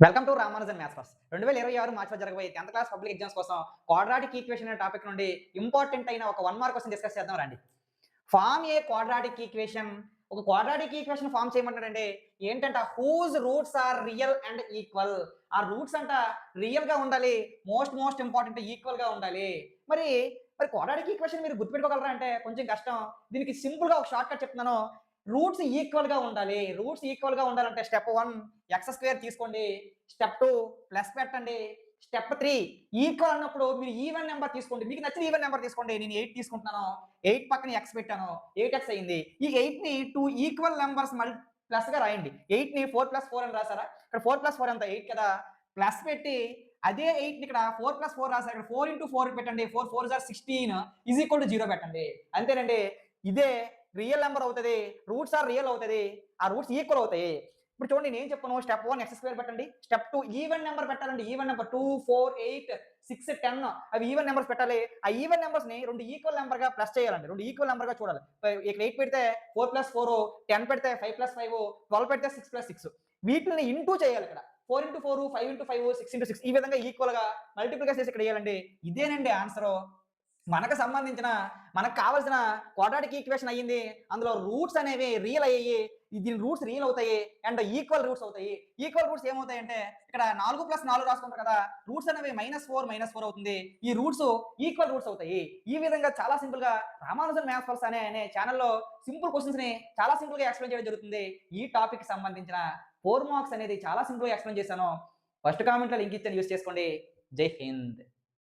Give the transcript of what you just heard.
Welcome to Ramanujan maths class. 2026 మార్చిలో జరగబోయే 10th class public exams కోసం క్వాడ్రాటిక్ ఈక్వేషన్ అనే టాపిక్ నుండి ఇంపార్టెంట్ అయిన ఒక 1 మార్క్ క్వెషన్ డిస్కస్ చేద్దాం రండి. Form a quadratic equation. ఒక క్వాడ్రాటిక్ ఈక్వేషన్ ఫార్మ్ చేయమంటాడంటే ఏంటంట, whose roots are real and equal. ఆ రూట్స్ అంట రియల్ గా ఉండాలి, మోస్ట్ ఇంపార్టెంట్ ఈక్వల్ గా ఉండాలి. మరి మరి క్వాడ్రాటిక్ ఈక్వేషన్ మీరు గుర్తుపెట్టుకోగలరా అంటే కొంచెం కష్టం. దీనికి సింపుల్ గా ఒక షార్ట్ కట్ చెప్తున్నాను. రూట్స్ ఈక్వల్ గా ఉండాలి. రూట్స్ ఈక్వల్ గా ఉండాలంటే స్టెప్ 1 ఎక్స్ స్క్వేర్ తీసుకోండి. స్టెప్ 2 ప్లస్ పెట్టండి. స్టెప్ 3 ఈక్వల్ అన్నప్పుడు మీరు ఈవెన్ నెంబర్ తీసుకోండి. మీకు నచ్చిన ఈవెన్ నెంబర్ తీసుకోండి. నేను 8 తీసుకుంటున్నాను. 8 పక్కన ఎక్స్ పెట్టాను. 8x అయింది. ఈ 8ని 2 ఈక్వల్ నెంబర్స్ ప్లస్‌గా రాయండి. 8ని 4 + 4 అని రాసారా? ఇక్కడ 4 + 4 ఎంత? 8 కదా! ప్లస్ పెట్టి అదే 8ని ఇక్కడ 4 + 4 రాసారు. ఇక్కడ 4 × 4 పెట్టండి. 4 4 జార్ 16 0 పెట్టండి. అంతేనండి. ఇదే రియల్ నెంబర్ అవుతది. రూట్స్ ఆర్ రియల్ అవుతది. ఆ రూట్స్ ఈక్వల్ అవుతాయి. ఇప్పుడు చూడండి నేనేం చెప్పాను. స్టెప్ 1 ఎక్స్ స్క్వేర్ పెట్టండి. స్టెప్ 2 ఈవెన్ నెంబర్ పెట్టాలండి. ఈవెన్ నెంబర్ 2, 4, 8, 6, 10 అవి ఈవెన్ నెంబర్స్ పెట్టాలి. ఆ ఈవెన్ నెంబర్స్ ని 2 ఈక్వల్ నెంబర్ గా ప్లస్ చేయాలండి. 2 ఈక్వల్ నెంబర్ గా చూడాలి. ఇక్కడ 8 పెడితే 4 + 4, 10 పెడితే 5 + 5, 12 పెడితే 6 + 6. వీటిని ఇంటూ చేయాలి ఇక్కడ. 4 × 4, 5 × 5, 6 × 6 ఈ విధంగా ఈక్వల్ గా మల్టిప్లికేషన్ చేసి ఇక్కడ వేయాలండి. ఇదేనండి ఆన్సరు. మనకు సంబంధించిన మనకు కావాల్సిన క్వాడ్రాటిక్ ఈక్వేషన్ అయ్యింది. అందులో రూట్స్ అనేవి రియల్ అయ్యాయి. దీని రూట్స్ రియల్ అవుతాయి అండ్ ఈక్వల్ రూట్స్ అవుతాయి. ఈక్వల్ రూట్స్ ఏమవుతాయంటే ఇక్కడ 4 + 4 రాసుకుంటారు కదా, రూట్స్ అనేవి -4 అవుతుంది. ఈ రూట్స్ ఈక్వల్ రూట్స్ అవుతాయి. ఈ విధంగా చాలా సింపుల్ గా రామానుజన్ మ్యాథ్స్ క్లాస్ అనే ఛానల్లో సింపుల్ క్వశ్చన్స్ ని చాలా సింపుల్ గా ఎక్స్ప్లెయిన్ చేయడం జరుగుతుంది. ఈ టాపిక్ కి సంబంధించిన 4 మార్క్స్ అనేది చాలా సింపుల్ గా ఎక్స్ప్లెయిన్ చేశాను. ఫస్ట్ కామెంట్ లో లింక్ ఇచ్చాను, యూజ్ చేసుకోండి. జై హింద్.